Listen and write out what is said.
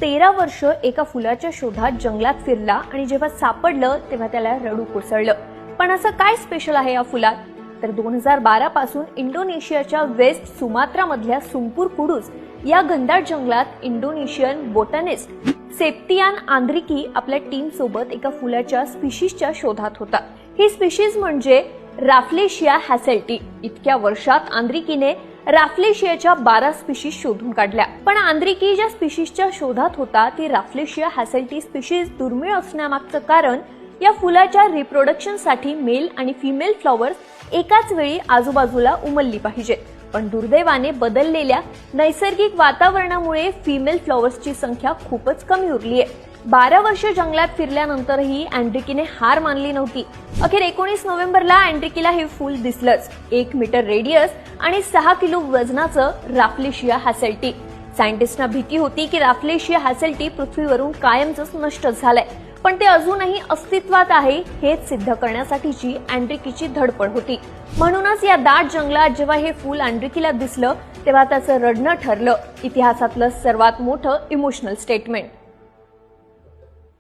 13 वर्ष एका फुलाच्या शोधात जंगलात फिरला आणि जेव्हा सापडलं तेव्हा त्याला रडू कोसळलं। पण असं काय स्पेशल आहे या फुलात? तर 2012 पासून इंडोनेशियाच्या वेस्ट सुमात्रा मधल्या सुंपूर कुडूस या घनदाट जंगलात इंडोनेशियन बोटॅनिस्ट सेप्तियान आंद्रिकी आपल्या टीम सोबत एका फुलाच्या स्पीशीजच्या शोधात होता। ही स्पीशीज म्हणजे राफ्लेशिया हॅसेल्टी। इतक्या वर्षात आंद्रिकीने राफ्लेशियाच्या 12 स्पीशीज शोधून काढल्या। पण आंद्रिकी ज्या स्पीशीजच्या शोधात होता ती राफ्लेशिया हॅसेल्टी स्पीशीज दुर्मिळ असण्यामागचं कारण या फुलाच्या रिप्रोडक्शनसाठी मेल आणि फिमेल फ्लॉवर्स एकाच वेळी आजूबाजूला उमलली पाहिजेत। पण दुर्दैवाने बदललेल्या नैसर्गिक वातावरणामुळे फिमेल फ्लॉवर्सची संख्या खूपच कमी उरली आहे। 12 वर्ष जंगलात फिरल्यानंतरही अँड्रिकीने हार मानली नव्हती। अखेर 19 नोव्हेंबरला अँड्रिकीला हे फूल दिसलंच। 1 मीटर रेडियस आणि 6 किलो वजनाचं राफ्लेशिया हॅसेल्टी। सायंटिस्टना भीती होती की राफ्लेशिया हॅसेल्टी पृथ्वीवरून कायमच नष्ट झालंय, पण ते अजूनही अस्तित्वात आहे हेच सिद्ध करण्यासाठीची अँड्रिकीची धडपड होती। म्हणूनच या दाट जंगलात जेव्हा हे फूल अँड्रिकीला दिसलं तेव्हा त्याचं रडणं ठरलं इतिहासातलं सर्वात मोठं इमोशनल स्टेटमेंट।